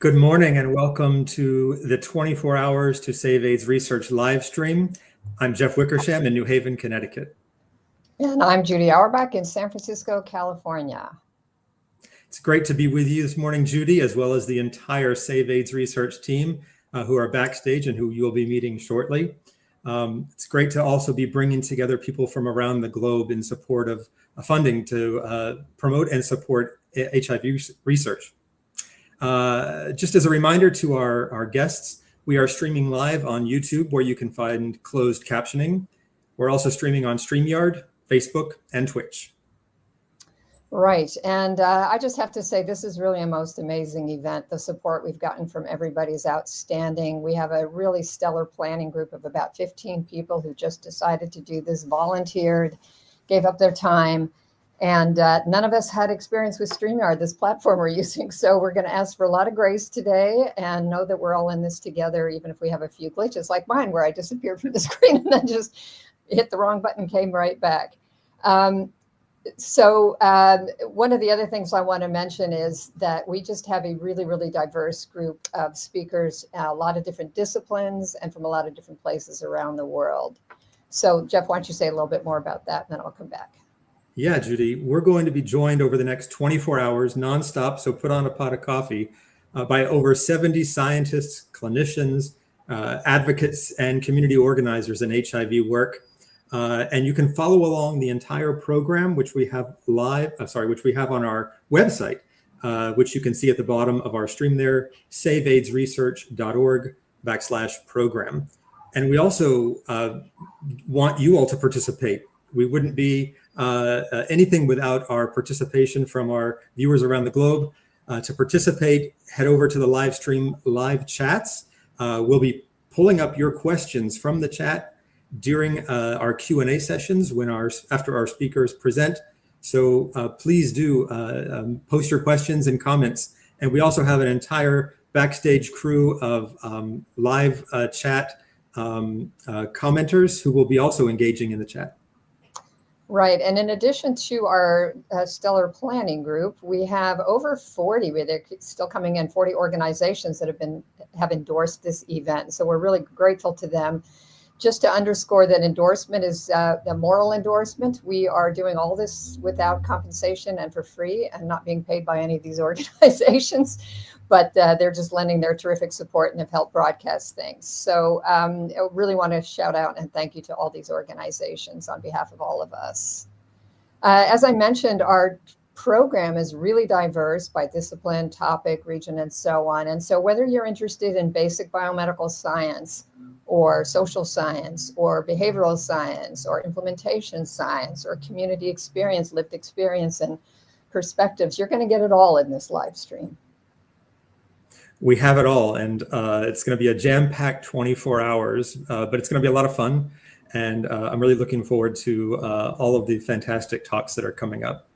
Good morning and welcome to the 24 Hours to Save AIDS Research live stream. I'm Jeff Wickersham in New Haven, Connecticut. And I'm Judy Auerbach in San Francisco, California. It's great to be with you this morning, Judy, as well as the entire Save AIDS Research team who are backstage and who you'll be meeting shortly. It's great to also be bringing together people from around the globe in support of funding to promote and support HIV research. Just as a reminder to our guests, we are streaming live on YouTube where you can find closed captioning. We're also streaming on StreamYard, Facebook, and Twitch. Right. And I just have to say, this is really a most amazing event. The support we've gotten from everybody is outstanding. We have a really stellar planning group of about 15 people who just decided to do this, volunteered, gave up their time. And none of us had experience with StreamYard, this platform we're using. So we're going to ask for a lot of grace today and know that we're all in this together, even if we have a few glitches like mine, where I disappeared from the screen and then just hit the wrong button, came right back. So one of the other things I want to mention is that we just have a really, really diverse group of speakers, a lot of different disciplines and from a lot of different places around the world. So Jeff, why don't you say a little bit more about that, and then I'll come back. Yeah, Judy, we're going to be joined over the next 24 hours nonstop, so put on a pot of coffee, by over 70 scientists, clinicians, advocates, and community organizers in HIV work. And you can follow along the entire program, which we have which we have on our website, which you can see at the bottom of our stream there, saveaidsresearch.org/program. And we also want you all to participate. We wouldn't be anything without our participation from our viewers around the globe. To participate, head over to the live stream live chats. We'll be pulling up your questions from the chat during our Q&A sessions after our speakers present. So please do post your questions and comments. And we also have an entire backstage crew of live chat commenters who will be also engaging in the chat. Right. And in addition to our stellar planning group, we have over 40, they're still coming in, 40 organizations that have endorsed this event. So we're really grateful to them. Just to underscore that endorsement is a moral endorsement. We are doing all this without compensation and for free and not being paid by any of these organizations, but they're just lending their terrific support and have helped broadcast things. So I really want to shout out and thank you to all these organizations on behalf of all of us. As I mentioned, our program is really diverse by discipline, topic, region, and so on. And so whether you're interested in basic biomedical science or social science or behavioral science or implementation science or community experience, lived experience, and perspectives, you're going to get it all in this live stream. We have it all, and it's going to be a jam-packed 24 hours, but it's going to be a lot of fun. And I'm really looking forward to all of the fantastic talks that are coming up.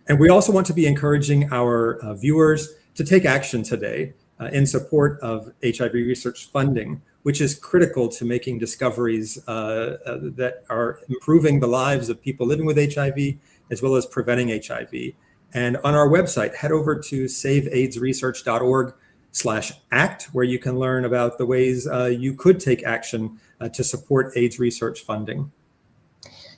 And we also want to be encouraging our viewers to take action today in support of HIV research funding, which is critical to making discoveries that are improving the lives of people living with HIV, as well as preventing HIV. And on our website, head over to saveaidsresearch.org/act, where you can learn about the ways you could take action to support AIDS research funding.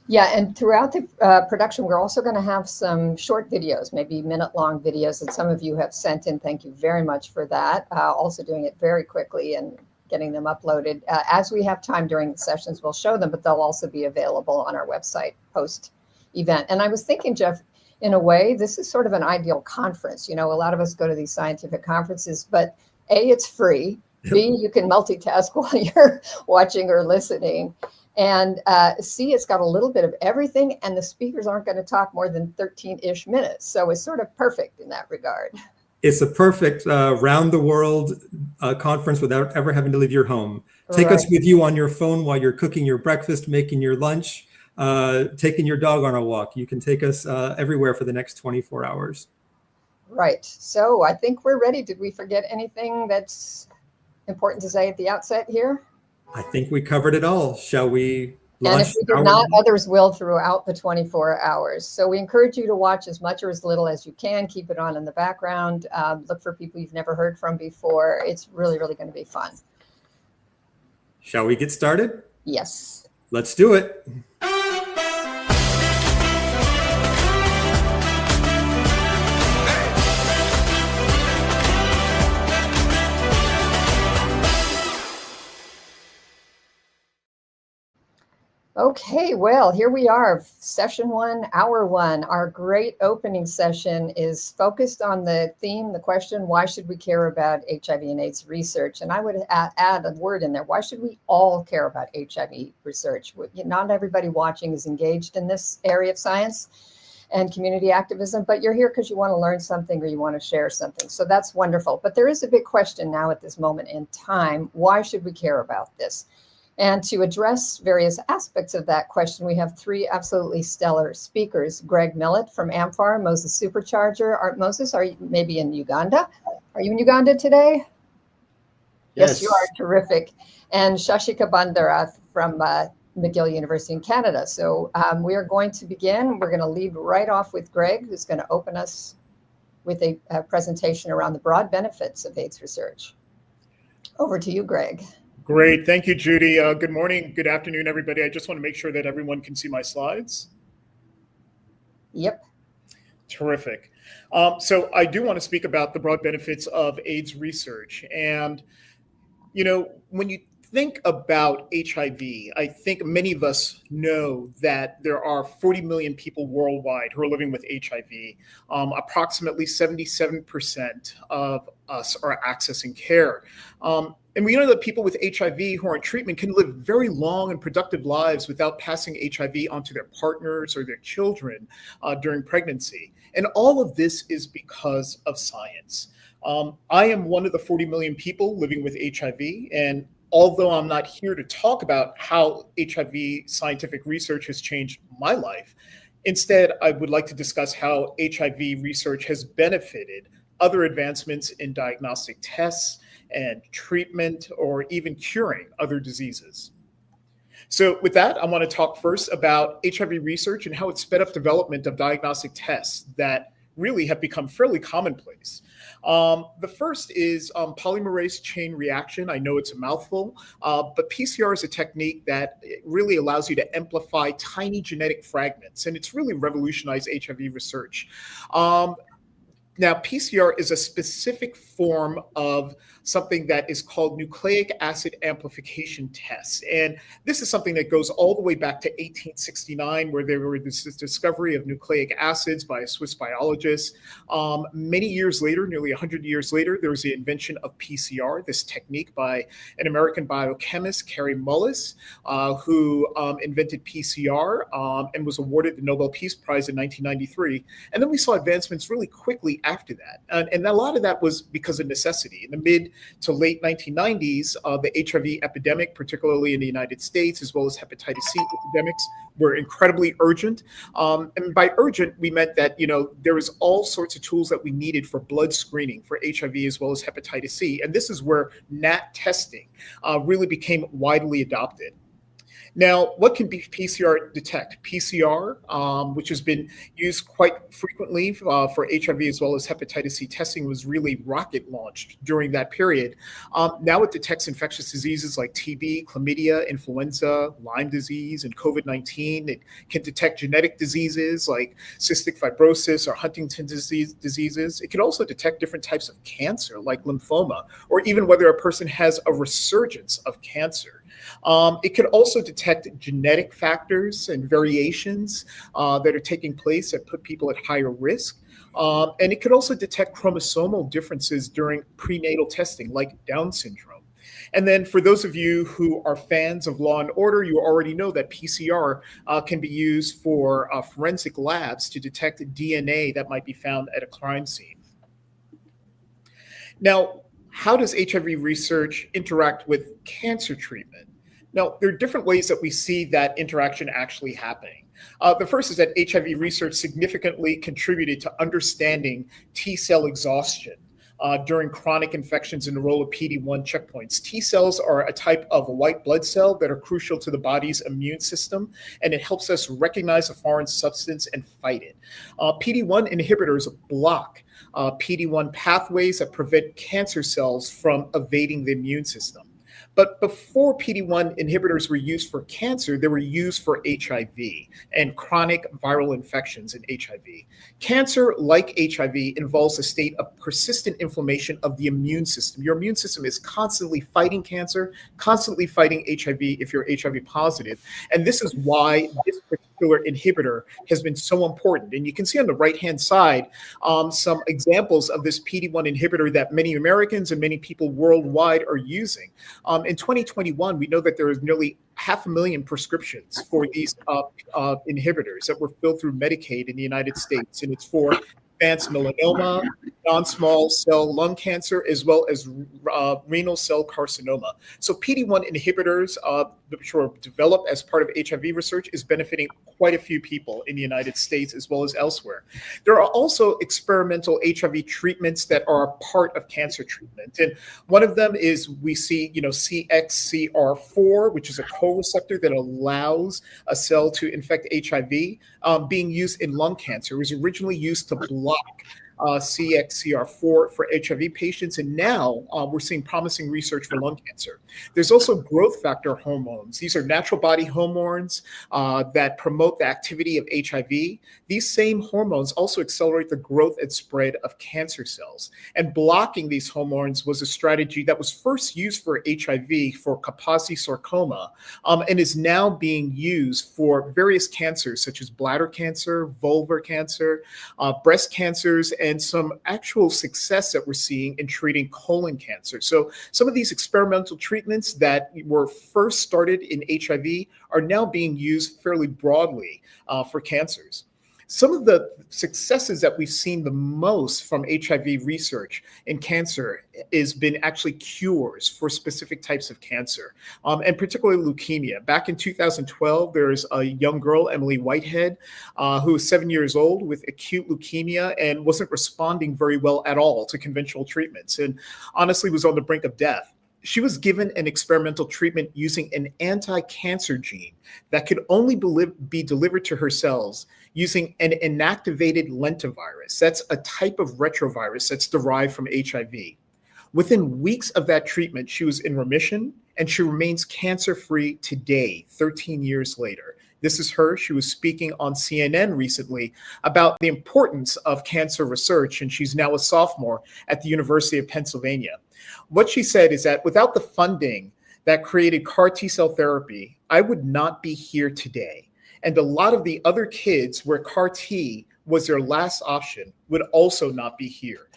Yeah, and throughout the production, we're also going to have some short videos, maybe minute-long videos that some of you have sent in. Thank you very much for that. Also doing it very quickly and getting them uploaded. As we have time during the sessions, we'll show them, but they'll also be available on our website post-event. And I was thinking, Jeff, in a way, this is sort of an ideal conference. You know, a lot of us go to these scientific conferences, but A, it's free. B, you can multitask while you're watching or listening. And C, it's got a little bit of everything, and the speakers aren't going to talk more than 13-ish minutes. So it's sort of perfect in that regard. It's a perfect round-the-world conference without ever having to leave your home. Take us with you on your phone while you're cooking your breakfast, making your lunch, taking your dog on a walk. You can take us everywhere for the next 24 hours. Right. So I think we're ready. Did we forget anything that's important to say at the outset here? I think we covered it all. Shall we And if Launch we do our not, others will throughout the 24 hours. So we encourage you to watch as much or as little as you can. Keep it on in the background. Look for people you've never heard from before. It's really, really going to be fun. Shall we get started? Yes. Let's do it. Okay, well, here we are, session 1, hour 1. Our great opening session is focused on the theme, the question, why should we care about HIV and AIDS research? And I would add a word in there. Why should we all care about HIV research? Not everybody watching is engaged in this area of science and community activism, but you're here because you want to learn something or you want to share something. So that's wonderful. But there is a big question now at this moment in time. Why should we care about this? And to address various aspects of that question, we have 3 absolutely stellar speakers. Greg Millett from amfAR, Moses Supercharger. Moses, are you maybe in Uganda? Are you in Uganda today? Yes, you are. Terrific. And Shashika Bandara from McGill University in Canada. So we are going to begin. We're going to lead right off with Greg, who's going to open us with a presentation around the broad benefits of AIDS research. Over to you, Greg. Great. Thank you, Judy. Good morning. Good afternoon, everybody. I just want to make sure that everyone can see my slides. Yep. Terrific. So I do want to speak about the broad benefits of AIDS research. And, you know, when you think about HIV, I think many of us know that there are 40 million people worldwide who are living with HIV. Approximately 77% of us are accessing care. And we know that people with HIV who are in treatment can live very long and productive lives without passing HIV onto their partners or their children during pregnancy. And all of this is because of science. I am one of the 40 million people living with HIV, and although I'm not here to talk about how HIV scientific research has changed my life, instead, I would like to discuss how HIV research has benefited other advancements in diagnostic tests and treatment, or even curing other diseases. So with that, I want to talk first about HIV research and how it sped up development of diagnostic tests that really have become fairly commonplace. The first is polymerase chain reaction. I know it's a mouthful, but PCR is a technique that really allows you to amplify tiny genetic fragments, and it's really revolutionized HIV research. Now, PCR is a specific form of something that is called nucleic acid amplification tests. And this is something that goes all the way back to 1869, where there were this discovery of nucleic acids by a Swiss biologist. Many years later, nearly 100 years later, there was the invention of PCR, this technique by an American biochemist, Kary Mullis, who invented PCR and was awarded the Nobel Peace Prize in 1993. And then we saw advancements really quickly after that. And a lot of that was because of necessity. In the mid to late 1990s, the HIV epidemic, particularly in the United States, as well as hepatitis C epidemics, were incredibly urgent. And by urgent, we meant that, you know, there was all sorts of tools that we needed for blood screening for HIV as well as hepatitis C. And this is where NAT testing really became widely adopted. Now, what can PCR detect? PCR, which has been used quite frequently for HIV as well as hepatitis C testing, was really rocket launched during that period. Now it detects infectious diseases like TB, chlamydia, influenza, Lyme disease, and COVID-19. It can detect genetic diseases like cystic fibrosis or Huntington's diseases. It can also detect different types of cancer like lymphoma, or even whether a person has a resurgence of cancer. It could also detect genetic factors and variations that are taking place that put people at higher risk. And it could also detect chromosomal differences during prenatal testing, like Down syndrome. And then for those of you who are fans of Law and Order, you already know that PCR can be used for forensic labs to detect DNA that might be found at a crime scene. Now, how does HIV research interact with cancer treatment? Now, there are different ways that we see that interaction actually happening. The first is that HIV research significantly contributed to understanding T-cell exhaustion. during chronic infections and the role of PD-1 checkpoints. T cells are a type of white blood cell that are crucial to the body's immune system, and it helps us recognize a foreign substance and fight it. PD-1 inhibitors block PD-1 pathways that prevent cancer cells from evading the immune system. But before PD-1 inhibitors were used for cancer, they were used for HIV and chronic viral infections in HIV. Cancer, like HIV, involves a state of persistent inflammation of the immune system. Your immune system is constantly fighting cancer, constantly fighting HIV if you're HIV positive. And this is why this particular inhibitor has been so important. And you can see on the right-hand side some examples of this PD-1 inhibitor that many Americans and many people worldwide are using. In 2021, we know that there is nearly 500,000 prescriptions for these inhibitors that were filled through Medicaid in the United States, and it's for advanced melanoma, non-small cell lung cancer, as well as renal cell carcinoma. So PD-1 inhibitors, which were developed as part of HIV research, is benefiting quite a few people in the United States as well as elsewhere. There are also experimental HIV treatments that are a part of cancer treatment. And one of them is we see, CXCR4, which is a co-receptor that allows a cell to infect HIV, being used in lung cancer. It was originally used to block CXCR4 for HIV patients, and now we're seeing promising research for lung cancer. There's also growth factor hormones. These are natural body hormones that promote the activity of HIV. These same hormones also accelerate the growth and spread of cancer cells. And blocking these hormones was a strategy that was first used for HIV for Kaposi sarcoma, and is now being used for various cancers such as bladder cancer, vulvar cancer, breast cancers, and some actual success that we're seeing in treating colon cancer. So some of these experimental treatments that were first started in HIV are now being used fairly broadly for cancers. Some of the successes that we've seen the most from HIV research in cancer has been actually cures for specific types of cancer, and particularly leukemia. Back in 2012, there's a young girl, Emily Whitehead, who was 7 years old with acute leukemia and wasn't responding very well at all to conventional treatments, and honestly was on the brink of death. She was given an experimental treatment using an anti-cancer gene that could only be delivered to her cells using an inactivated lentivirus. That's a type of retrovirus that's derived from HIV. Within weeks of that treatment, she was in remission, and she remains cancer-free today, 13 years later. This is her. She was speaking on CNN recently about the importance of cancer research, and she's now a sophomore at the University of Pennsylvania. What she said is that without the funding that created CAR T-cell therapy, I would not be here today. And a lot of the other kids where CAR T was their last option would also not be here.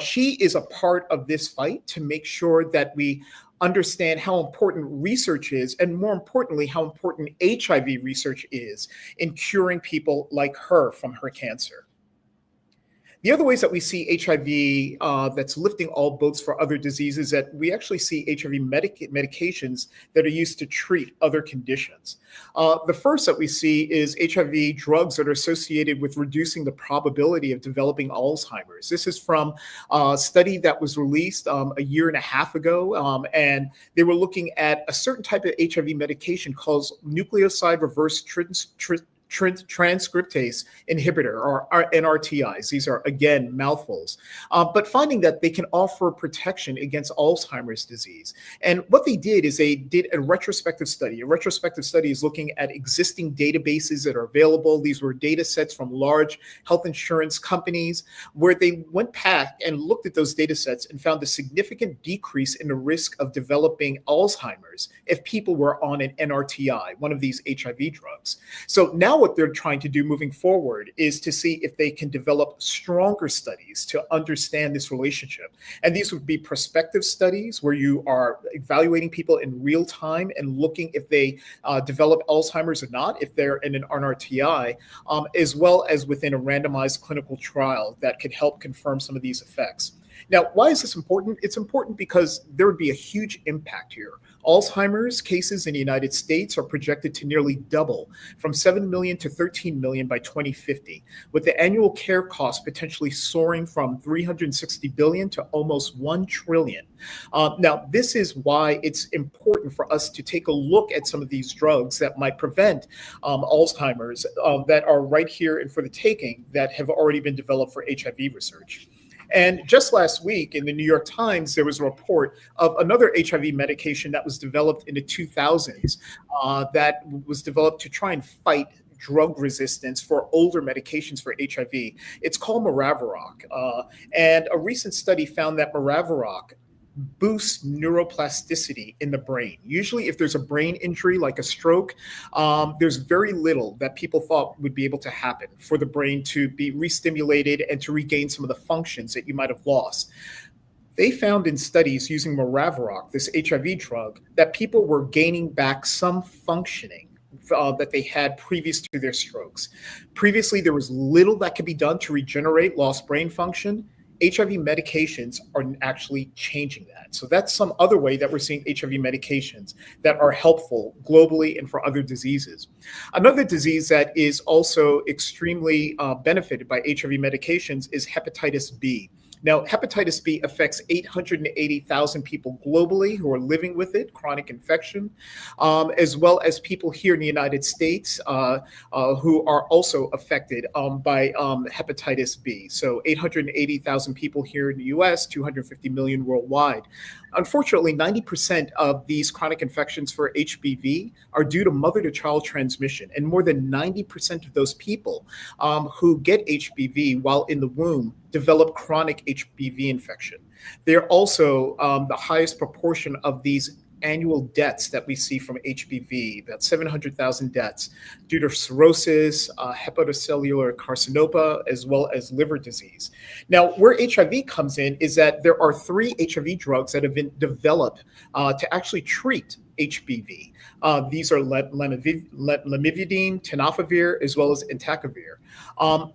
She is a part of this fight to make sure that we understand how important research is, and more importantly, how important HIV research is in curing people like her from her cancer. The other ways that we see HIV that's lifting all boats for other diseases, that we actually see HIV medications that are used to treat other conditions. The first that we see is HIV drugs that are associated with reducing the probability of developing Alzheimer's. This is from a study that was released a year and a half ago, and they were looking at a certain type of HIV medication called nucleoside reverse transcriptase inhibitor, or NRTIs. These are, again, mouthfuls, but finding that they can offer protection against Alzheimer's disease. And what they did is they did a retrospective study. A retrospective study is looking at existing databases that are available. These were data sets from large health insurance companies, where they went back and looked at those data sets and found a significant decrease in the risk of developing Alzheimer's if people were on an NRTI, one of these HIV drugs. So now what they're trying to do moving forward is to see if they can develop stronger studies to understand this relationship. And these would be prospective studies where you are evaluating people in real time and looking if they develop Alzheimer's or not, if they're in an NRTI, as well as within a randomized clinical trial that could help confirm some of these effects. Now, why is this important? It's important because there would be a huge impact here Alzheimer's cases in the United States are projected to nearly double from 7 million to 13 million by 2050, with the annual care cost potentially soaring from 360 billion to almost 1 trillion. Now, this is why it's important for us to take a look at some of these drugs that might prevent Alzheimer's that are right here and for the taking that have already been developed for HIV research. And just last week in the New York Times, there was a report of another HIV medication that was developed in the 2000s that was developed to try and fight drug resistance for older medications for HIV. It's called Maraviroc. And a recent study found that Maraviroc boosts neuroplasticity in the brain. Usually if there's a brain injury like a stroke, there's very little that people thought would be able to happen for the brain to be re-stimulated and to regain some of the functions that you might have lost. They found in studies using Maraviroc, this HIV drug, that people were gaining back some functioning that they had previous to their strokes. Previously, there was little that could be done to regenerate lost brain function. HIV medications are actually changing that. So that's some other way that we're seeing HIV medications that are helpful globally and for other diseases. Another disease that is also extremely benefited by HIV medications is hepatitis B. Now, hepatitis B affects 880,000 people globally who are living with it, chronic infection, as well as people here in the United States who are also affected by hepatitis B. So 880,000 people here in the US, 250 million worldwide. Unfortunately, 90% of these chronic infections for HBV are due to mother-to-child transmission, and more than 90% of those people who get HBV while in the womb develop chronic HBV infection. They're also the highest proportion of these annual deaths that we see from HBV, about 700,000 deaths due to cirrhosis, hepatocellular carcinoma, as well as liver disease. Now, where HIV comes in is that there are 3 HIV drugs that have been developed to actually treat HBV. These are lamivudine, tenofovir, as well as entecavir.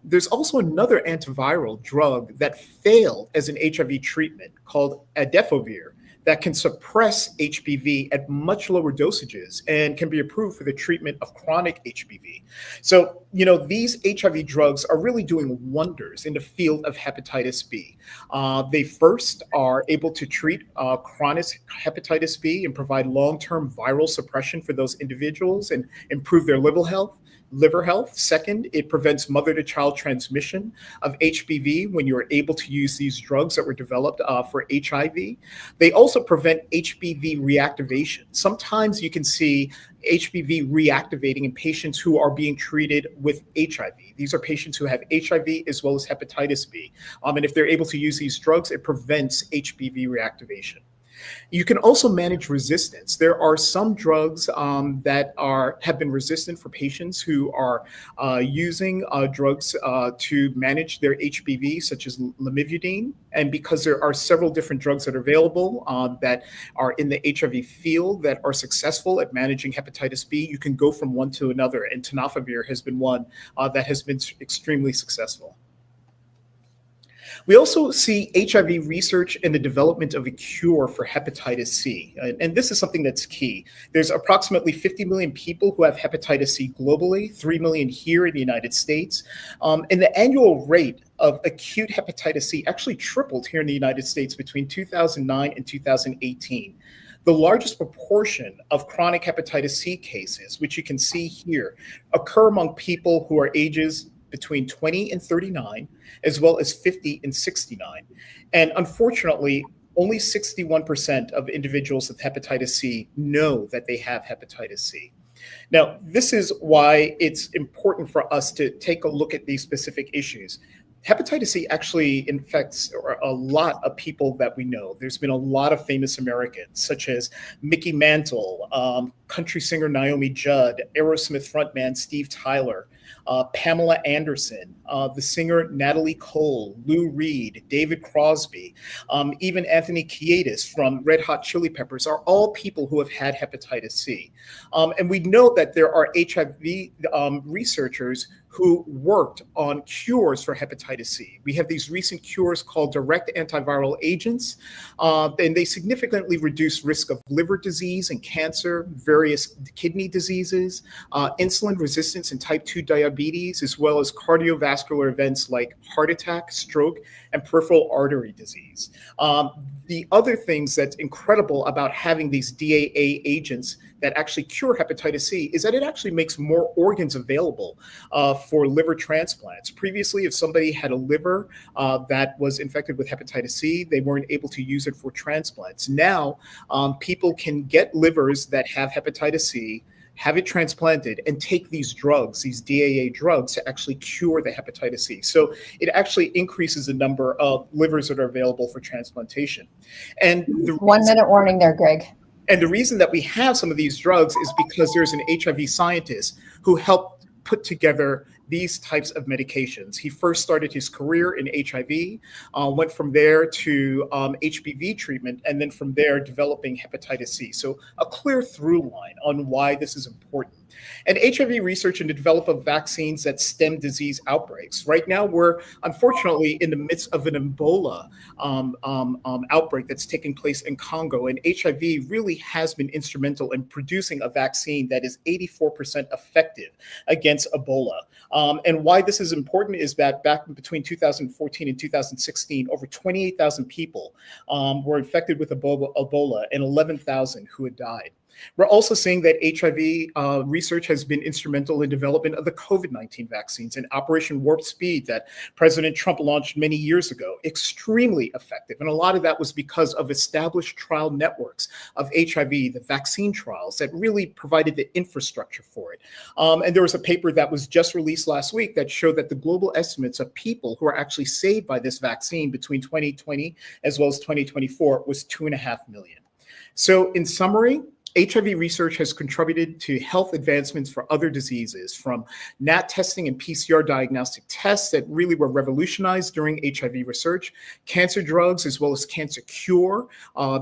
There's also another antiviral drug that failed as an HIV treatment called adefovir that can suppress HBV at much lower dosages and can be approved for the treatment of chronic HBV. So, these HIV drugs are really doing wonders in the field of hepatitis B. They first are able to treat chronic hepatitis B and provide long-term viral suppression for those individuals and improve their liver health. Second, it prevents mother-to-child transmission of HBV when you're able to use these drugs that were developed for HIV. They also prevent HBV reactivation. Sometimes you can see HBV reactivating in patients who are being treated with HIV. These are patients who have HIV as well as hepatitis B. And if they're able to use these drugs, it prevents HBV reactivation. You can also manage resistance. There are some drugs that have been resistant for patients who are using drugs to manage their HBV, such as lamivudine. And because there are several different drugs that are available that are in the HIV field that are successful at managing hepatitis B, you can go from one to another. And tenofovir has been one that has been extremely successful. We also see HIV research and the development of a cure for hepatitis C. And this is something that's key. There's approximately 50 million people who have hepatitis C globally, 3 million here in the United States. And the annual rate of acute hepatitis C actually tripled here in the United States between 2009 and 2018. The largest proportion of chronic hepatitis C cases, which you can see here, occur among people who are ages between 20 and 39, as well as 50 and 69. And unfortunately, only 61% of individuals with hepatitis C know that they have hepatitis C. Now, this is why it's important for us to take a look at these specific issues. Hepatitis C actually infects a lot of people that we know. There's been a lot of famous Americans, such as Mickey Mantle, country singer Naomi Judd, Aerosmith frontman Steve Tyler, Pamela Anderson, the singer Natalie Cole, Lou Reed, David Crosby, even Anthony Kiedis from Red Hot Chili Peppers are all people who have had hepatitis C. And we know that there are HIV researchers who worked on cures for hepatitis C. We have these recent cures called direct antiviral agents, and they significantly reduce risk of liver disease and cancer, various kidney diseases, insulin resistance and type 2 diabetes, as well as cardiovascular events like heart attack, stroke, and peripheral artery disease. The other things that's incredible about having these DAA agents that actually cure hepatitis C is that it actually makes more organs available for liver transplants. Previously, if somebody had a liver that was infected with hepatitis C, they weren't able to use it for transplants. Now, people can get livers that have hepatitis C, have it transplanted, and take these drugs, these DAA drugs, to actually cure the hepatitis C. So it actually increases the number of livers that are available for transplantation. And the 1 minute warning there, Greg. And the reason that we have some of these drugs is because there's an HIV scientist who helped put together these types of medications. He first started his career in HIV, went from there to HPV treatment, and then from there developing hepatitis C. So a clear through line on why this is important. And HIV research and the development of vaccines that stem disease outbreaks. Right now, we're unfortunately in the midst of an Ebola outbreak that's taking place in Congo. And HIV really has been instrumental in producing a vaccine that is 84% effective against Ebola. And why this is important is that back between 2014 and 2016, over 28,000 people were infected with Ebola and 11,000 who had died. We're also seeing that HIV research has been instrumental in development of the COVID-19 vaccines and Operation Warp Speed that President Trump launched many years ago. Extremely effective. And a lot of that was because of established trial networks of HIV, the vaccine trials that really provided the infrastructure for it. And there was a paper that was just released last week that showed that the global estimates of people who are actually saved by this vaccine between 2020 as well as 2024 was 2.5 million. So in summary, HIV research has contributed to health advancements for other diseases, from NAT testing and PCR diagnostic tests that really were revolutionized during HIV research, cancer drugs, as well as cancer cure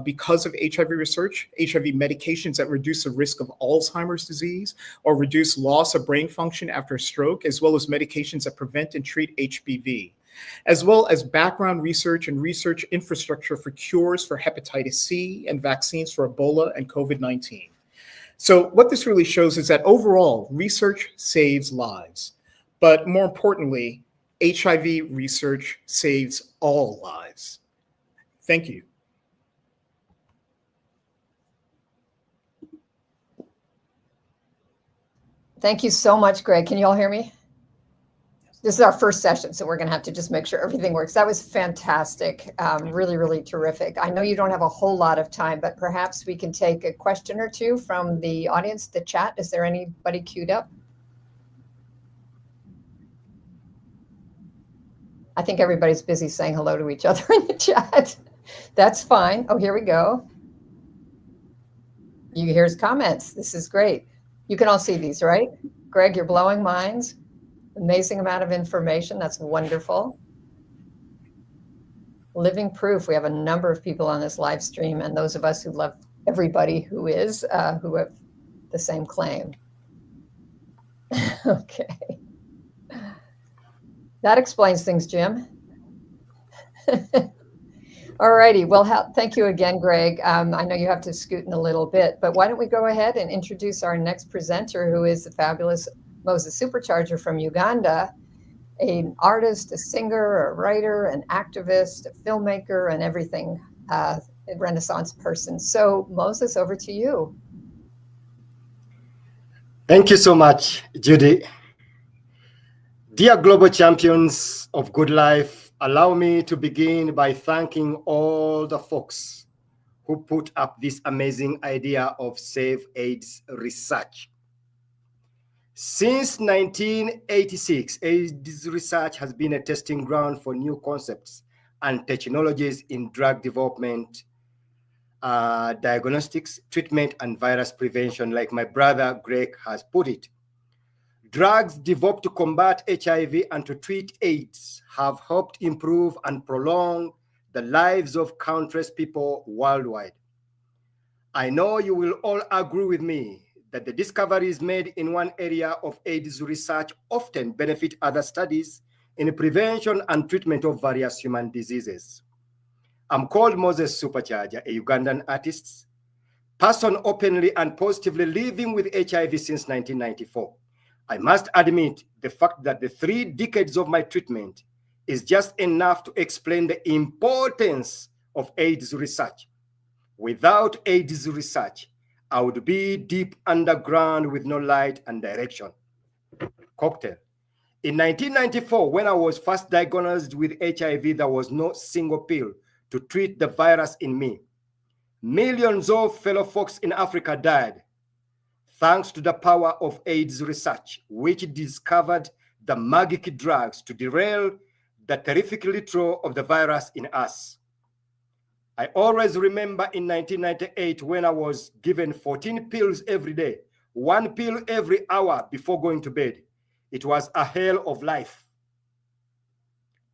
because of HIV research, HIV medications that reduce the risk of Alzheimer's disease or reduce loss of brain function after a stroke, as well as medications that prevent and treat HPV, as well as background research and research infrastructure for cures for hepatitis C and vaccines for Ebola and COVID-19. So what this really shows is that overall, research saves lives. But more importantly, HIV research saves all lives. Thank you. Thank you so much, Greg. Can you all hear me? This is our first session, so we're going to have to just make sure everything works. That was fantastic. Really, really terrific. I know you don't have a whole lot of time, but perhaps we can take a question or two from the audience, the chat. Is there anybody queued up? I think everybody's busy saying hello to each other in the chat. That's fine. Oh, here we go. Here's comments. This is great. You can all see these, right? Greg, you're blowing minds. Amazing amount of information. That's wonderful. Living proof. We have a number of people on this live stream, and those of us who love everybody who have the same claim. Okay. That explains things, Jim. All righty. Well, thank you again, Greg. I know you have to scoot in a little bit, but why don't we go ahead and introduce our next presenter, who is the fabulous Moses Supercharger from Uganda, an artist, a singer, a writer, an activist, a filmmaker, and everything, a Renaissance person. So Moses, over to you. Thank you so much, Judy. Dear global champions of good life, allow me to begin by thanking all the folks who put up this amazing idea of Save AIDS research. Since 1986, AIDS research has been a testing ground for new concepts and technologies in drug development, diagnostics, treatment, and virus prevention, like my brother Greg has put it. Drugs developed to combat HIV and to treat AIDS have helped improve and prolong the lives of countless people worldwide. I know you will all agree with me that the discoveries made in one area of AIDS research often benefit other studies in the prevention and treatment of various human diseases. I'm called Moses Supercharger, a Ugandan artist, person openly and positively living with HIV since 1994. I must admit the fact that the 3 decades of my treatment is just enough to explain the importance of AIDS research. Without AIDS research, I would be deep underground with no light and direction. Cocktail. In 1994, when I was first diagnosed with HIV, there was no single pill to treat the virus in me. Millions of fellow folks in Africa died thanks to the power of AIDS research, which discovered the magic drugs to derail the terrific throw of the virus in us. I always remember in 1998 when I was given 14 pills every day, 1 pill every hour before going to bed. It was a hell of life.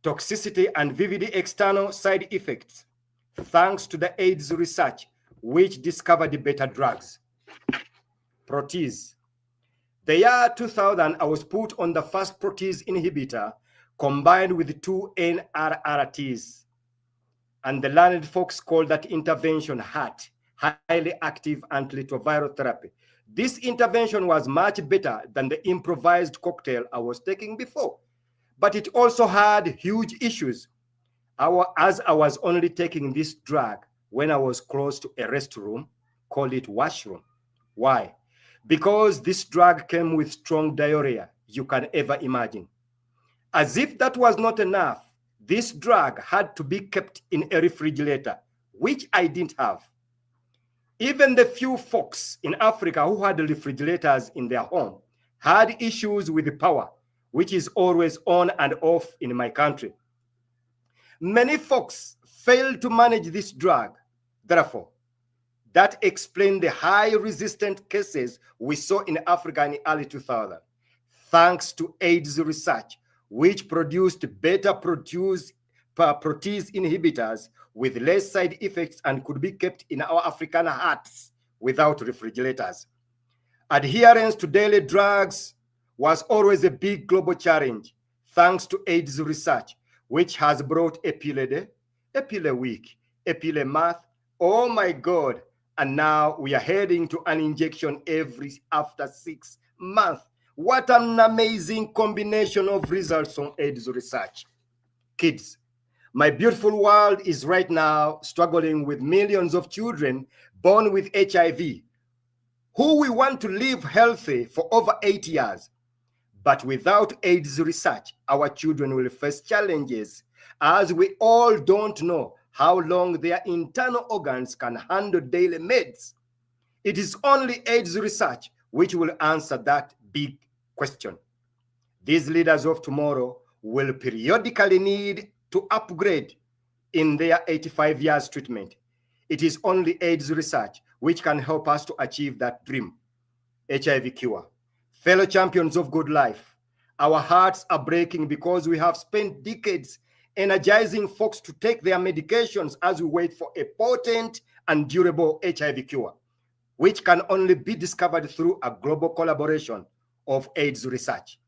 Toxicity and vivid external side effects, thanks to the AIDS research, which discovered the better drugs. Protease. The year 2000, I was put on the first protease inhibitor combined with 2 NRRTs. And the learned folks call that intervention HAT, highly active antiretroviral therapy. This intervention was much better than the improvised cocktail I was taking before, but it also had huge issues, as I was only taking this drug when I was close to a restroom, call it washroom. Why? Because this drug came with strong diarrhea you can ever imagine. As if that was not enough, this drug had to be kept in a refrigerator, which I didn't have. Even the few folks in Africa who had refrigerators in their home had issues with the power, which is always on and off in my country. Many folks failed to manage this drug. Therefore, that explained the high resistant cases we saw in Africa in the early 2000s, thanks to AIDS research, which produced better protease inhibitors with less side effects and could be kept in our African hearts without refrigerators. Adherence to daily drugs was always a big global challenge, thanks to AIDS research, which has brought a pill a day, a pill a week, a pill a month. Oh my God. And now we are heading to an injection after 6 months. What an amazing combination of results from AIDS research. Kids, my beautiful world is right now struggling with millions of children born with HIV, who we want to live healthy for over 8 years. But without AIDS research, our children will face challenges, as we all don't know how long their internal organs can handle daily meds. It is only AIDS research which will answer that big question. These leaders of tomorrow will periodically need to upgrade in their 85 years treatment. It is only AIDS research which can help us to achieve that dream. HIV cure. Fellow champions of good life, our hearts are breaking because we have spent decades energizing folks to take their medications as we wait for a potent and durable HIV cure, which can only be discovered through a global collaboration of AIDS research.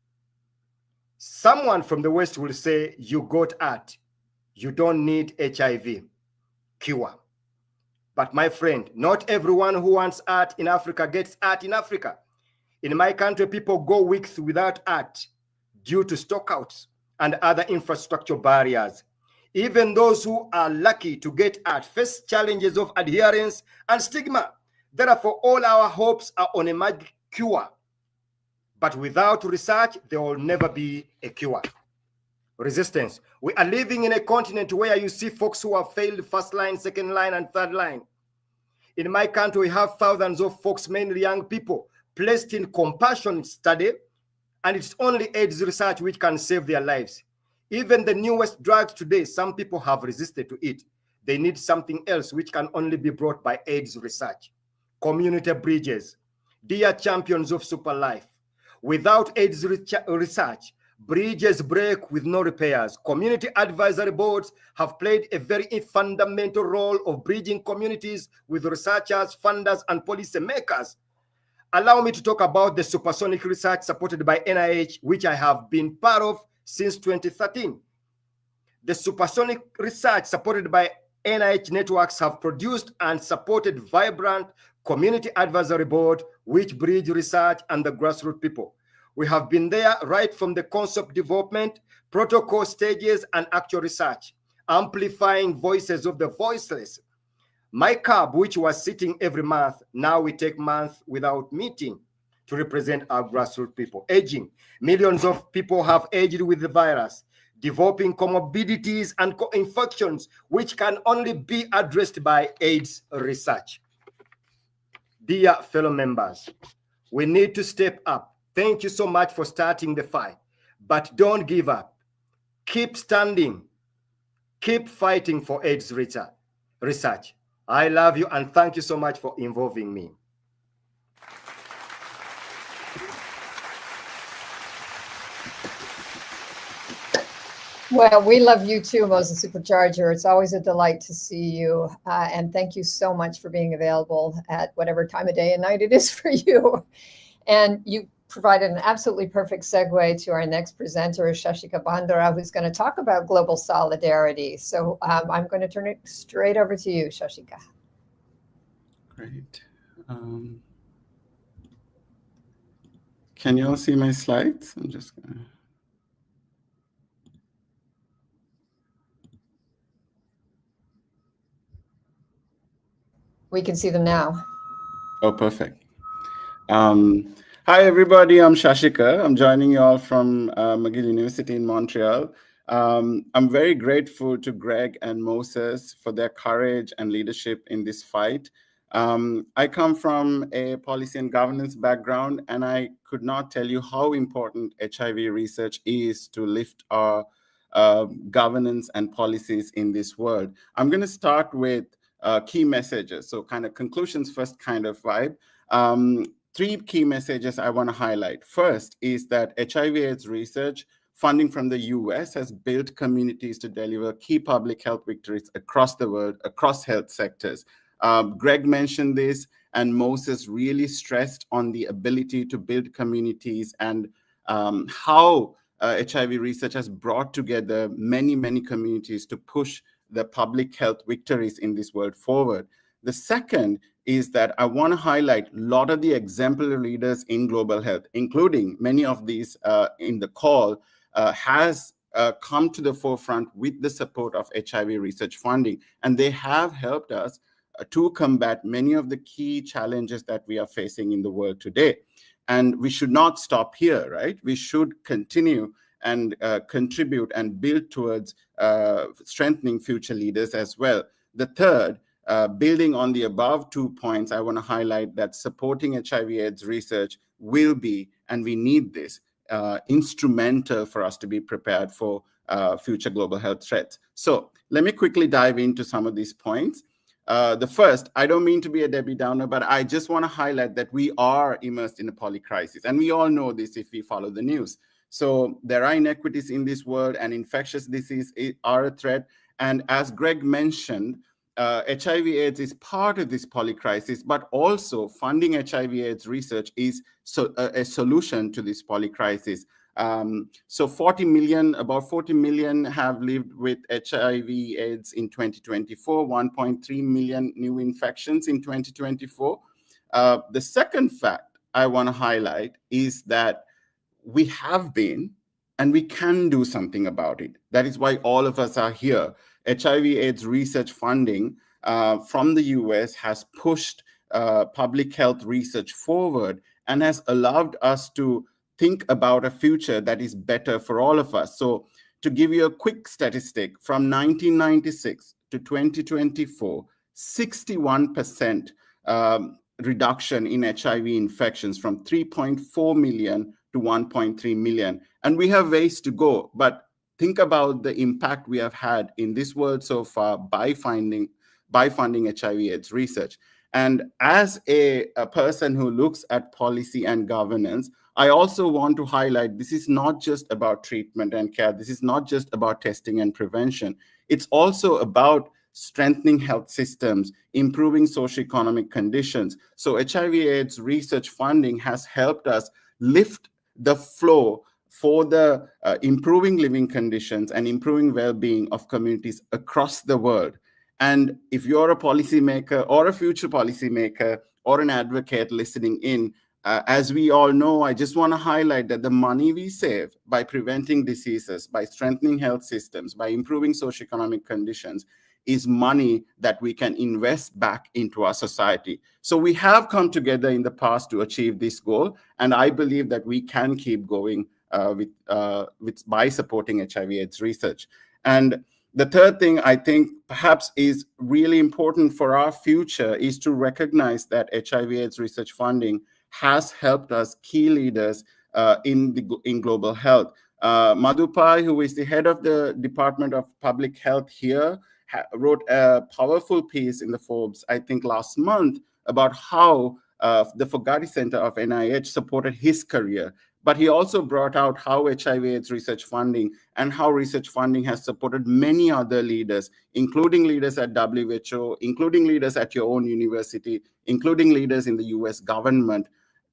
Someone from the West will say, you got art, you don't need HIV cure. But my friend, not everyone who wants art in Africa gets art in Africa. In my country, people go weeks without art due to stockouts and other infrastructure barriers. Even those who are lucky to get art face challenges of adherence and stigma. Therefore, all our hopes are on a magic cure. But without research, there will never be a cure. Resistance. We are living in a continent where you see folks who have failed first line, second line, and third line. In my country, we have thousands of folks, mainly young people, placed in compassion study, and it's only AIDS research which can save their lives. Even the newest drugs today, some people have resisted to it. They need something else which can only be brought by AIDS research. Community bridges. Dear champions of super life, without AIDS research, bridges break with no repairs. Community advisory boards have played a very fundamental role of bridging communities with researchers, funders, and policymakers. allow me to talk about the supersonic research supported by NIH, which I have been part of since 2013. The supersonic research supported by NIH networks have produced and supported vibrant community advisory board, which bridge research and the grassroots people. We have been there right from the concept development, protocol stages, and actual research, amplifying voices of the voiceless. My cab, which was sitting every month, now we take months without meeting to represent our grassroots people. Aging. Millions of people have aged with the virus, developing comorbidities and co-infections, which can only be addressed by AIDS research. Dear fellow members, we need to step up. Thank you so much for starting the fight, but don't give up. Keep standing. Keep fighting for AIDS research. I love you and thank you so much for involving me. Well, we love you too, Moses Supercharger. It's always a delight to see you. And thank you so much for being available at whatever time of day and night it is for you. And you provided an absolutely perfect segue to our next presenter, Shashika Bandara, who's going to talk about global solidarity. So I'm going to turn it straight over to you, Shashika. Great. Can you all see my slides? I'm just going to... We can see them now. Oh, perfect. Hi, everybody. I'm Shashika. I'm joining you all from McGill University in Montreal. I'm very grateful to Greg and Moses for their courage and leadership in this fight. I come from a policy and governance background, and I could not tell you how important HIV research is to lift our governance and policies in this world. I'm going to start with key messages. So kind of conclusions first kind of vibe. Three key messages I want to highlight. First is that HIV/AIDS research funding from the US has built communities to deliver key public health victories across the world, across health sectors. Greg mentioned this, and Moses really stressed on the ability to build communities and how HIV research has brought together many, many communities to push the public health victories in this world forward. The second is that I want to highlight a lot of the exemplary leaders in global health, including many of these in the call, has come to the forefront with the support of HIV research funding. And they have helped us to combat many of the key challenges that we are facing in the world today. And we should not stop here, right? We should continue and contribute and build towards strengthening future leaders as well. The third, building on the above 2 points, I want to highlight that supporting HIV/AIDS research will be, and we need this, instrumental for us to be prepared for future global health threats. So let me quickly dive into some of these points. The first, I don't mean to be a Debbie Downer, but I just want to highlight that we are immersed in a polycrisis. And we all know this if we follow the news. So there are inequities in this world, and infectious disease are a threat. And as Greg mentioned, HIV/AIDS is part of this polycrisis, but also funding HIV/AIDS research is a solution to this polycrisis. So about 40 million have lived with HIV/AIDS in 2024, 1.3 million new infections in 2024. The second fact I want to highlight is that we have been, and we can do something about it. That is why all of us are here. HIV/AIDS research funding from the US has pushed public health research forward and has allowed us to think about a future that is better for all of us. So to give you a quick statistic, from 1996 to 2024, 61% reduction in HIV infections, from 3.4 million to 1.3 million. And we have ways to go, but think about the impact we have had in this world so far by funding HIV/AIDS research. And as a person who looks at policy and governance, I also want to highlight this is not just about treatment and care. This is not just about testing and prevention. It's also about strengthening health systems, improving socioeconomic conditions. So HIV/AIDS research funding has helped us lift the flow for the improving living conditions and improving well-being of communities across the world. And if you're a policymaker or a future policymaker or an advocate listening in, as we all know, I just want to highlight that the money we save by preventing diseases, by strengthening health systems, by improving socioeconomic conditions, is money that we can invest back into our society. So we have come together in the past to achieve this goal, and I believe that we can keep going by supporting HIV/AIDS research. And the third thing I think perhaps is really important for our future is to recognize that HIV/AIDS research funding has helped us key leaders in global health. Madhu Pai, who is the head of the Department of Public Health here, wrote a powerful piece in the Forbes, I think last month, about how the Fogarty Center of NIH supported his career. But he also brought out how HIV/AIDS research funding and how research funding has supported many other leaders, including leaders at WHO, including leaders at your own university, including leaders in the US government,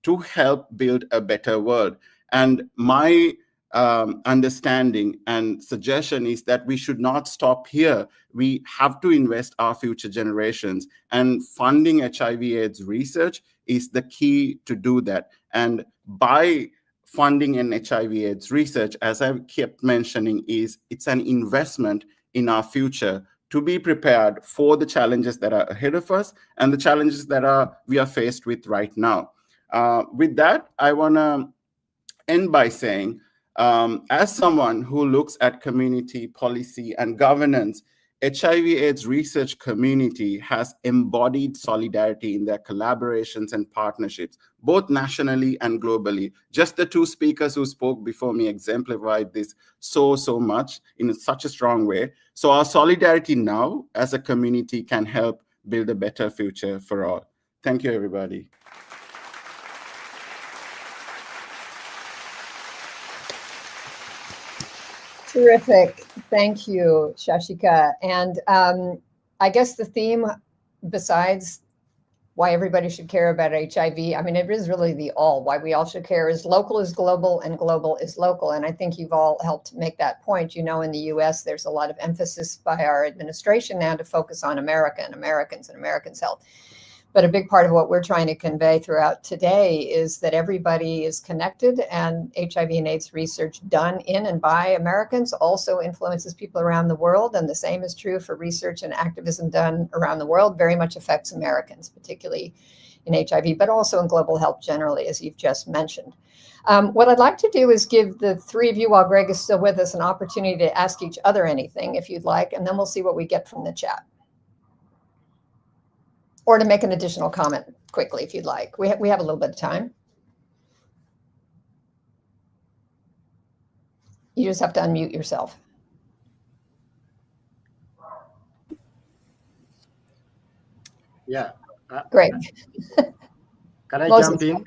to help build a better world. And my understanding and suggestion is that we should not stop here. We have to invest our future generations, and funding HIV/AIDS research is the key to do that. And by funding in HIV/AIDS research, as I kept mentioning, it's an investment in our future to be prepared for the challenges that are ahead of us and the challenges that we are faced with right now. With that, I want to end by saying, as someone who looks at community policy and governance, HIV/AIDS research community has embodied solidarity in their collaborations and partnerships, both nationally and globally. Just the two speakers who spoke before me exemplified this so much in such a strong way. So our solidarity now as a community can help build a better future for all. Thank you, everybody. Terrific. Thank you, Shashika. And I guess the theme, besides why everybody should care about HIV, I mean, it is really why we all should care, is local is global and global is local. And I think you've all helped make that point. You know, in the US, there's a lot of emphasis by our administration now to focus on America and Americans and Americans' health. But a big part of what we're trying to convey throughout today is that everybody is connected, and HIV and AIDS research done in and by Americans also influences people around the world. And the same is true for research and activism done around the world, very much affects Americans, particularly in HIV, but also in global health generally, as you've just mentioned. What I'd like to do is give the three of you, while Greg is still with us, an opportunity to ask each other anything, if you'd like, and then we'll see what we get from the chat. Or to make an additional comment quickly, if you'd like. We have a little bit of time. You just have to unmute yourself. Yeah. Great. Can I Moses, jump in?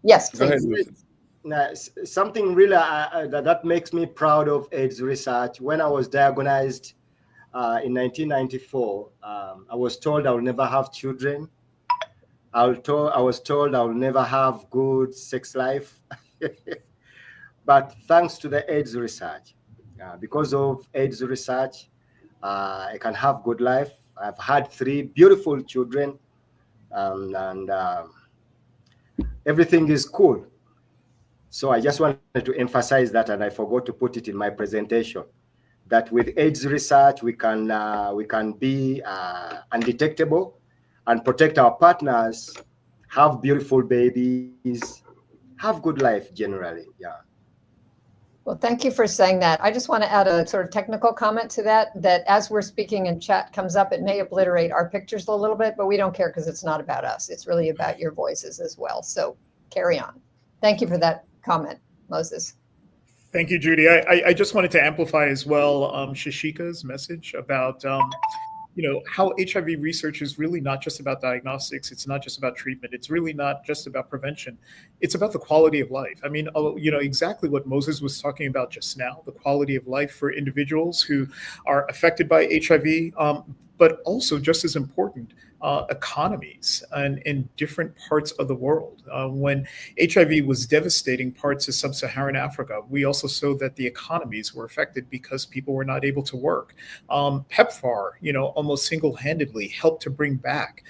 Yes, Go ahead, please. Moses. Now, something really that makes me proud of AIDS research. When I was diagnosed in 1994, I was told I will never have children. I was told I will never have good sex life. But thanks to the AIDS research, because of AIDS research, I can have good life. I've had 3 beautiful children, and everything is cool. So I just wanted to emphasize that, and I forgot to put it in my presentation, that with AIDS research, we can be undetectable and protect our partners, have beautiful babies, have good life generally. Yeah. Well, thank you for saying that. I just want to add a sort of technical comment to that as we're speaking and chat comes up, it may obliterate our pictures a little bit, but we don't care because it's not about us. It's really about your voices as well. So carry on. Thank you for that comment, Moses. Thank you, Judy. I just wanted to amplify as well Shashika's message about how HIV research is really not just about diagnostics. It's not just about treatment. It's really not just about prevention. It's about the quality of life. I mean, exactly what Moses was talking about just now, the quality of life for individuals who are affected by HIV. but also just as important, economies in different parts of the world. When HIV was devastating parts of sub-Saharan Africa, we also saw that the economies were affected because people were not able to work. PEPFAR, almost single-handedly helped to bring back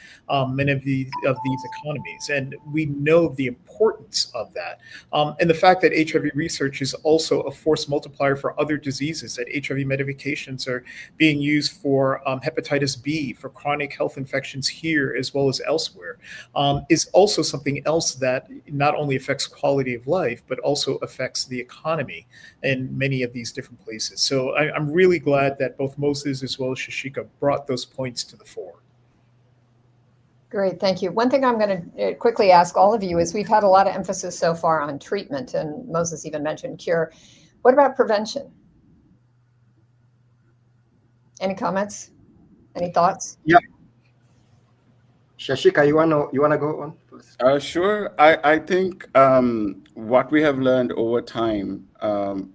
many of these economies, and we know the importance of that. And the fact that HIV research is also a force multiplier for other diseases, that HIV medications are being used for hepatitis B, for chronic health infections here as well as elsewhere, is also something else that not only affects quality of life, but also affects the economy in many of these different places. So I'm really glad that both Moses as well as Shashika brought those points to the fore. Great, thank you. One thing I'm going to quickly ask all of you is we've had a lot of emphasis so far on treatment, and Moses even mentioned cure. What about prevention? Any comments? Any thoughts? Yeah. Shashika, you wanna go on first? Sure. I think what we have learned over time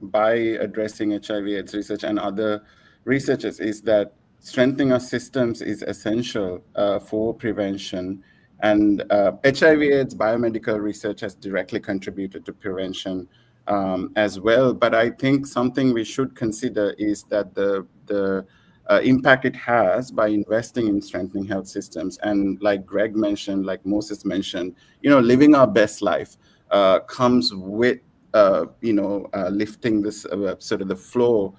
by addressing HIV/AIDS research and other researchers is that strengthening our systems is essential for prevention. And HIV/AIDS biomedical research has directly contributed to prevention as well. But I think something we should consider is that the impact it has by investing in strengthening health systems. And like Greg mentioned, like Moses mentioned, living our best life comes with, lifting this sort of the floor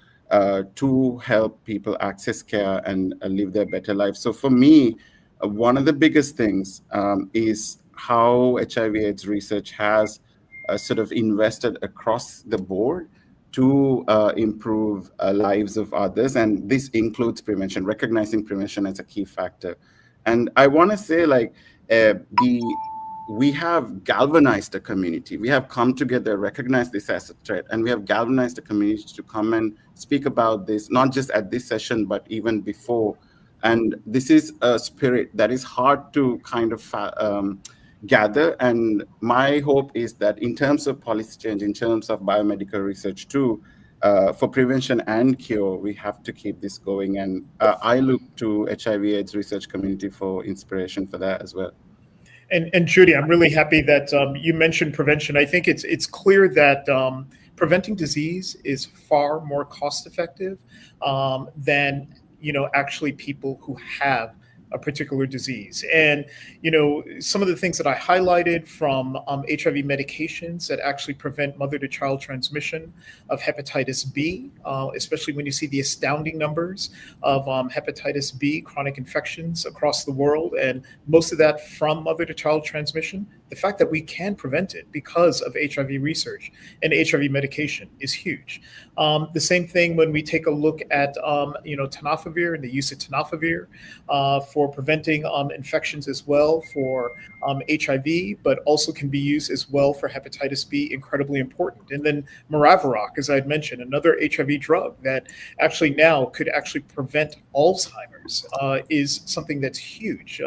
to help people access care and live their better life. So for me, one of the biggest things is how HIV/AIDS research has sort of invested across the board to improve lives of others. And this includes prevention, recognizing prevention as a key factor. And I want to say, we have galvanized the community. We have come together, recognized this as a threat, and we have galvanized the community to come and speak about this, not just at this session, but even before. And this is a spirit that is hard to kind of gather. And my hope is that in terms of policy change, in terms of biomedical research too, for prevention and cure, we have to keep this going. And I look to HIV/AIDS research community for inspiration for that as well. And Judy, I'm really happy that you mentioned prevention. I think it's clear that preventing disease is far more cost effective than actually people who have a particular disease. And, some of the things that I highlighted from HIV medications that actually prevent mother-to-child transmission of hepatitis B, especially when you see the astounding numbers of hepatitis B chronic infections across the world, and most of that from mother-to-child transmission. The fact that we can prevent it because of HIV research and HIV medication is huge. The same thing when we take a look at, tenofovir and the use of tenofovir for preventing infections as well for HIV, but also can be used as well for hepatitis B, incredibly important. And then Maraviroc, as I had mentioned, another HIV drug that actually now could actually prevent Alzheimer's is something that's huge.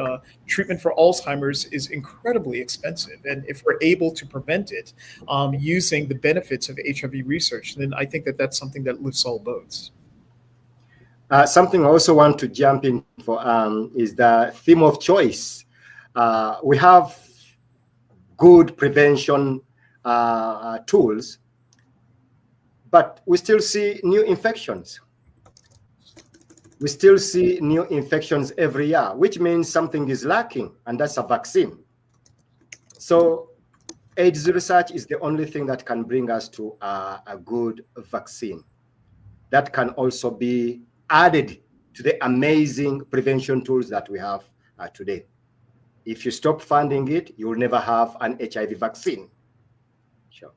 Treatment for Alzheimer's is incredibly expensive. And if we're able to prevent it using the benefits of HIV research, then I think that that's something that lifts all boats. Something I also want to jump in for is the theme of choice. We have good prevention tools, but we still see new infections. We still see new infections every year, which means something is lacking, and that's a vaccine. So AIDS research is the only thing that can bring us to a good vaccine that can also be added to the amazing prevention tools that we have today. If you stop funding it, you will never have an HIV vaccine. Sure.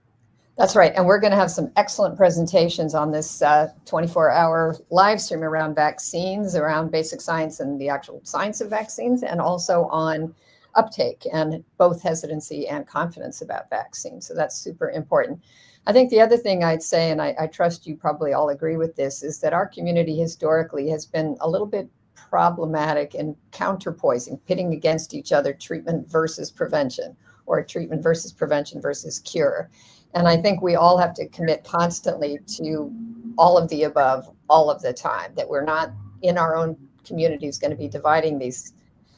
That's right. And we're going to have some excellent presentations on this 24-hour live stream around vaccines, around basic science and the actual science of vaccines, and also on uptake and both hesitancy and confidence about vaccines. So that's super important. I think the other thing I'd say, and I trust you probably all agree with this, is that our community historically has been a little bit problematic in counterpoising, pitting against each other, treatment versus prevention, or treatment versus prevention versus cure. And I think we all have to commit constantly to all of the above, all of the time, that we're not in our own community is going to be dividing these.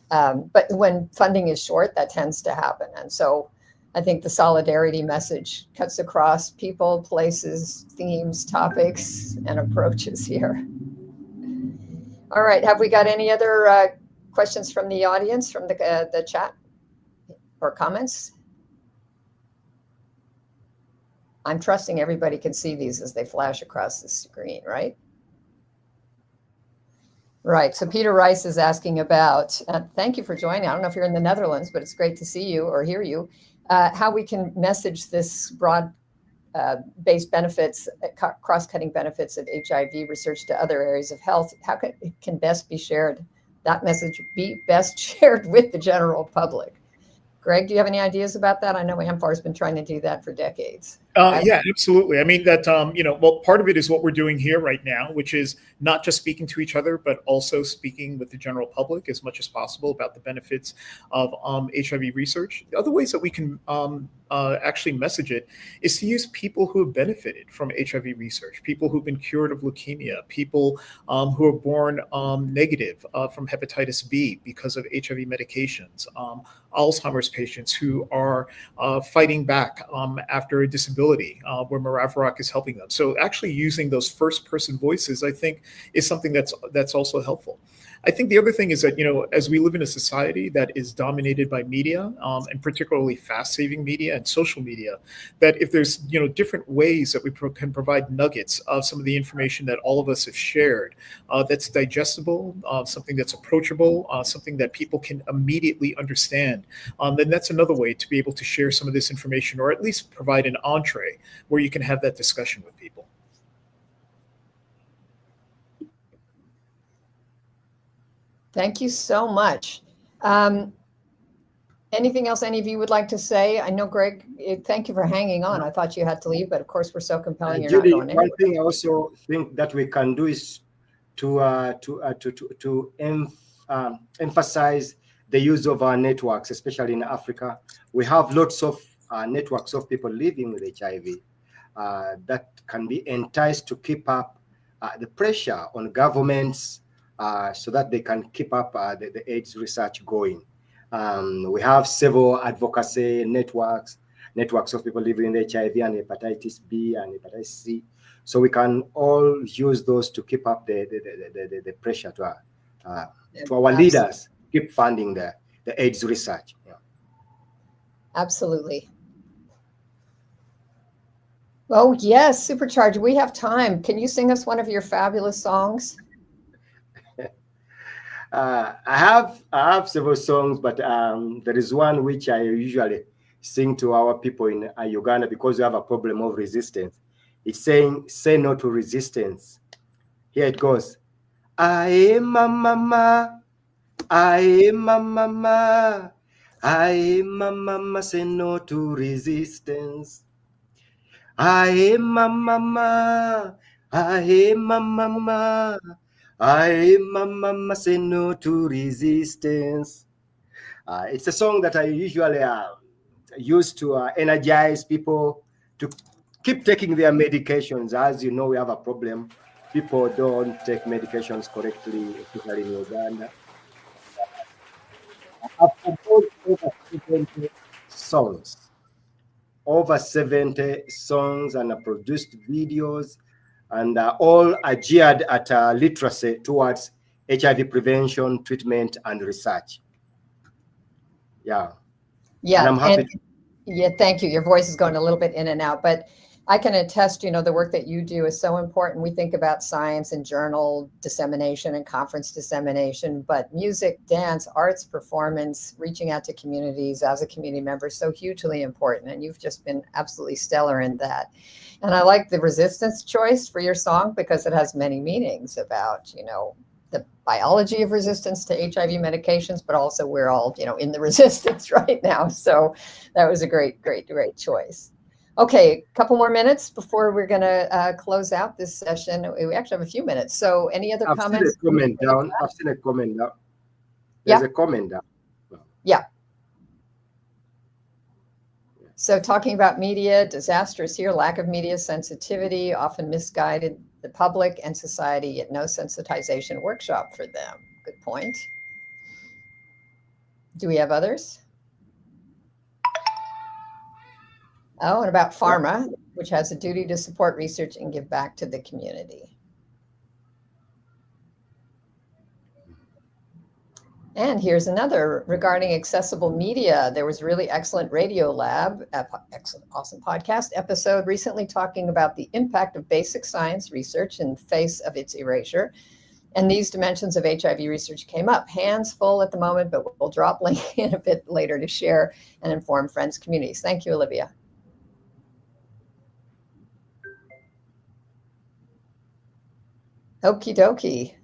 But when funding is short, that tends to happen. And so I think the solidarity message cuts across people, places, themes, topics, and approaches here. All right. Have we got any other questions from the audience, from the chat or comments? I'm trusting everybody can see these as they flash across the screen, right? Right. So Peter Rice is asking about, thank you for joining. I don't know if you're in the Netherlands, but it's great to see you or hear you, how we can message this broad based benefits, cross-cutting benefits of HIV research to other areas of health. How can best be shared, that message be best shared with the general public? Greg, do you have any ideas about that? I know amfAR has been trying to do that for decades. Yeah, absolutely. I mean, that, well, part of it is what we're doing here right now, which is not just speaking to each other, but also speaking with the general public as much as possible about the benefits of HIV research. The other ways that we can actually message it is to use people who have benefited from HIV research, people who've been cured of leukemia, people who are born negative from hepatitis B because of HIV medications, Alzheimer's patients who are fighting back after a disability where amfAR is helping them. So actually using those first-person voices, I think, is something that's also helpful. I think the other thing is that, as we live in a society that is dominated by media, and particularly fast-saving media and social media, that if there's, different ways that we can provide nuggets of some of the information that all of us have shared, that's digestible, something that's approachable, something that people can immediately understand, then that's another way to be able to share some of this information, or at least provide an entree where you can have that discussion with people. Thank you so much. Anything else any of you would like to say? I know, Greg, thank you for hanging on. I thought you had to leave, but of course we're so compelling. You're Judy, not going anywhere. one thing I also think that we can do is to emphasize the use of our networks, especially in Africa. We have lots of networks of people living with HIV that can be enticed to keep up the pressure on governments so that they can keep up the AIDS research going. We have several advocacy networks of people living with HIV and hepatitis B and hepatitis C. So we can all use those to keep up the pressure to our leaders, keep funding the AIDS research. Yeah. Absolutely. Oh, yes, Supercharger, we have time. Can you sing us one of your fabulous songs? I have several songs, but there is one which I usually sing to our people in Uganda because we have a problem of resistance. It's saying, "Say no to resistance." Here it goes. Aye mama, aye mama, aye mama, say no to resistance. Aye mama, aye mama, aye mama, say no to resistance. It's a song that I usually use to energize people to keep taking their medications. As you know, we have a problem. People don't take medications correctly, especially in Uganda. I've composed over 70 songs. Over 70 songs, and produced videos, and all are geared at literacy towards HIV prevention, treatment, and research. Yeah. Yeah. And I'm happy. Yeah, thank you. Your voice is going a little bit in and out, but I can attest, the work that you do is so important. We think about science and journal dissemination and conference dissemination, but music, dance, arts, performance, reaching out to communities as a community member is so hugely important. And you've just been absolutely stellar in that. And I like the resistance choice for your song because it has many meanings about, the biology of resistance to HIV medications, but also we're all, in the resistance right now. So that was a great choice. Okay, a couple more minutes before we're going to close out this session. We actually have a few minutes. So any other comments? I've seen a comment down. Yeah. There's a comment down. Yeah. So talking about media, disastrous here, lack of media sensitivity, often misguided the public and society, yet no sensitization workshop for them. good point. Do we have others? Oh, and about pharma, which has a duty to support research and give back to the community. And here's another regarding accessible media. There was a really excellent Radio Lab, excellent, awesome podcast episode recently talking about the impact of basic science research in the face of its erasure. And these dimensions of HIV research came up. Hands full at the moment, but we'll drop link in a bit later to share and inform friends, communities. Thank you, Olivia. Okie dokie.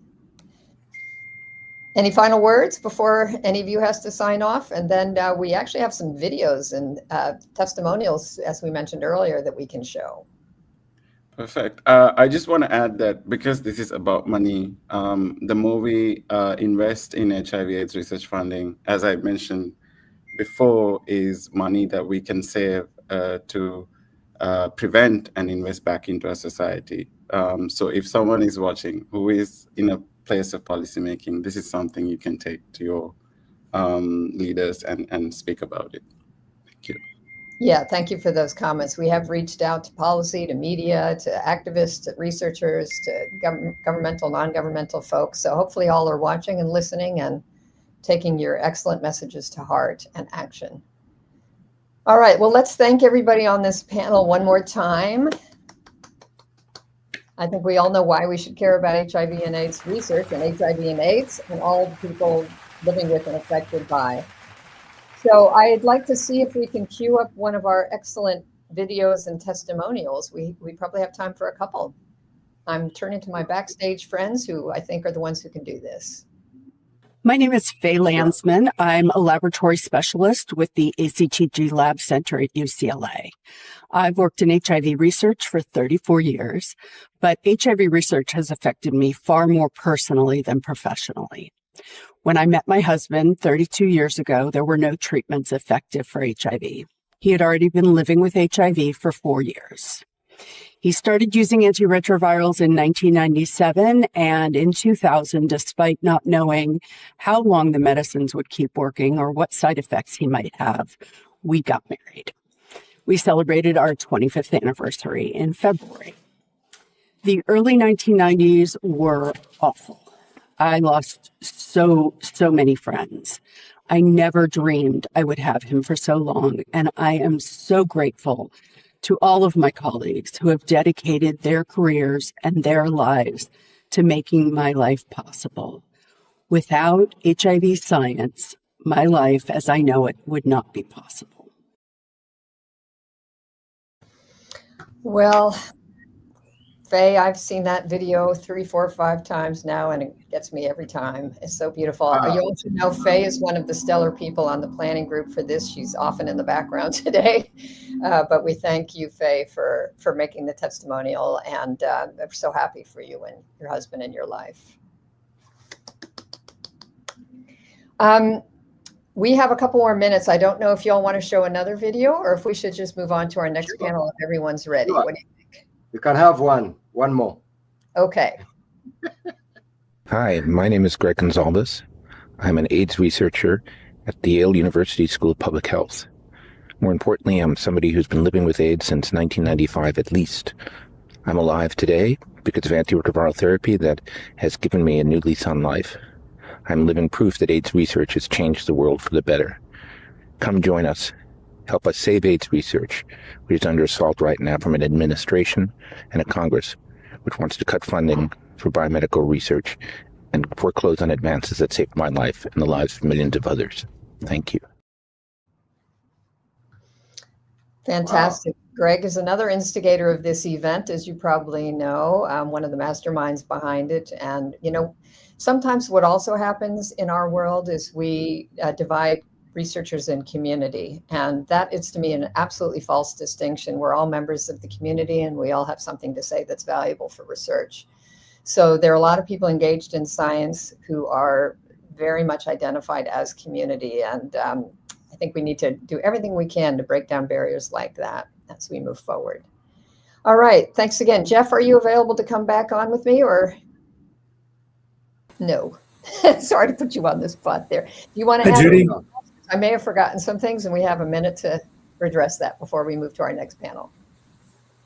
Any final words before any of you has to sign off? And then we actually have some videos and testimonials, as we mentioned earlier, that we can show. Perfect. I just want to add that because this is about money, the more we invest in HIV/AIDS research funding, as I mentioned before, is money that we can save to prevent and invest back into our society. So if someone is watching who is in a place of policymaking, this is something you can take to your leaders and speak about it. Thank you. Yeah, thank you for those comments. We have reached out to policy, to media, to activists, to researchers, to governmental, non-governmental folks. So hopefully all are watching and listening and taking your excellent messages to heart and action. All right, well, let's thank everybody on this panel one more time. I think we all know why we should care about HIV and AIDS research and HIV and AIDS and all the people living with and affected by. So I'd like to see if we can queue up one of our excellent videos and testimonials. We probably have time for a couple. I'm turning to my backstage friends who I think are the ones who can do this. My name is Faye Landsman. I'm a laboratory specialist with the ACTG Lab Center at UCLA. I've worked in HIV research for 34 years, but HIV research has affected me far more personally than professionally. When I met my husband 32 years ago, there were no treatments effective for HIV. He had already been living with HIV for 4 years. He started using antiretrovirals in 1997, and in 2000, despite not knowing how long the medicines would keep working or what side effects he might have, we got married. We celebrated our 25th anniversary in February. The early 1990s were awful. I lost so many friends. I never dreamed I would have him for so long, and I am so grateful to all of my colleagues who have dedicated their careers and their lives to making my life possible. Without HIV science, my life as I know it would not be possible. Well, Faye, I've seen that video 3, 4, 5 times now, and it gets me every time. It's so beautiful. Wow. You also know Faye is one of the stellar people on the planning group for this. She's often in the background today, but we thank you, Faye, for making the testimonial, and I'm so happy for you and your husband and your life. We have a couple more minutes. I don't know if y'all want to show another video or if we should just move on to our next panel if everyone's ready. Sure. What do you think? You can have one more. Okay. Hi, my name is Greg Gonzalez. I'm an AIDS researcher at the Yale University School of Public Health. More importantly, I'm somebody who's been living with AIDS since 1995 at least. I'm alive today because of antiretroviral therapy that has given me a new lease on life. I'm living proof that AIDS research has changed the world for the better. Come join us. Help us save AIDS research, which is under assault right now from an administration and a Congress which wants to cut funding for biomedical research and foreclose on advances that saved my life and the lives of millions of others. Thank you. Fantastic. Wow. Greg is another instigator of this event, as you probably know, one of the masterminds behind it. And, you know, sometimes what also happens in our world is we divide researchers and community. And that is, to me, an absolutely false distinction. We're all members of the community and we all have something to say that's valuable for research. So there are a lot of people engaged in science who are very much identified as community. And I think we need to do everything we can to break down barriers like that as we move forward. All right, thanks again. Jeff, are you available to come back on with me or no? Sorry to put you on the spot there. Do you want to Hi, add Judy. anything else? I may have forgotten some things, and we have a minute to address that before we move to our next panel.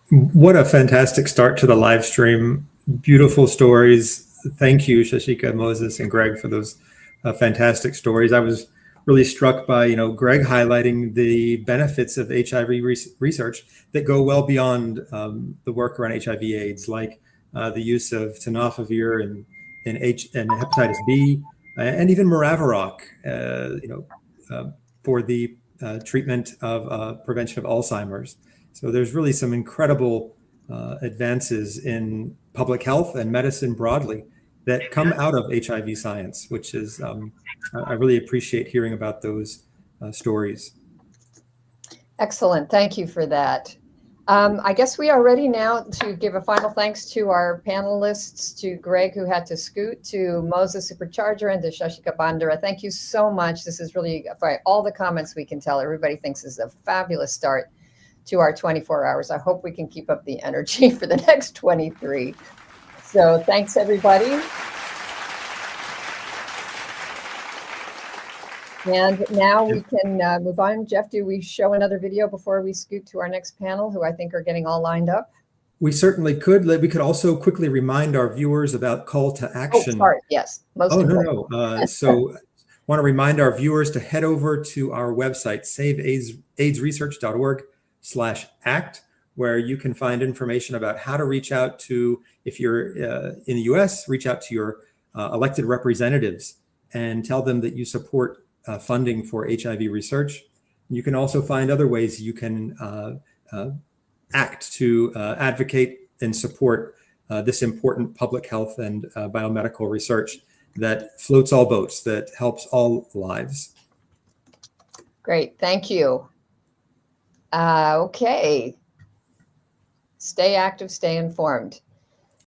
What a fantastic start to the live stream. Beautiful stories. Thank you, Shashika, Moses, and Greg for those fantastic stories. I was really struck by, Greg highlighting the benefits of HIV research that go well beyond the work around HIV/AIDS, like the use of tenofovir and hepatitis B, and even Maraviroc, for the treatment of prevention of Alzheimer's. So there's really some incredible advances in public health and medicine broadly that come out of HIV science, which is, I really appreciate hearing about those stories. Excellent. Thank you for that. I guess we are ready now to give a final thanks to our panelists, to Greg, who had to scoot, to Moses Supercharger, and to Shashika Bandara. Thank you so much. This is really, by all the comments we can tell, everybody thinks this is a fabulous start to our 24 hours. I hope we can keep up the energy for the next 23. So thanks, everybody. And now we can move on. Jeff, do we show another video before we scoot to our next panel, who I think are getting all lined up? We certainly could. We could also quickly remind our viewers about call to action. Oh, sorry. Yes. Most important. No. So want to remind our viewers to head over to our website, saveaidsresearch.org/act, where you can find information about how to reach out to, if you're in the US, reach out to your elected representatives and tell them that you support funding for HIV research. You can also find other ways you can act to advocate and support this important public health and biomedical research that floats all boats, that helps all lives. Great, thank you. Okay. Stay active, stay informed.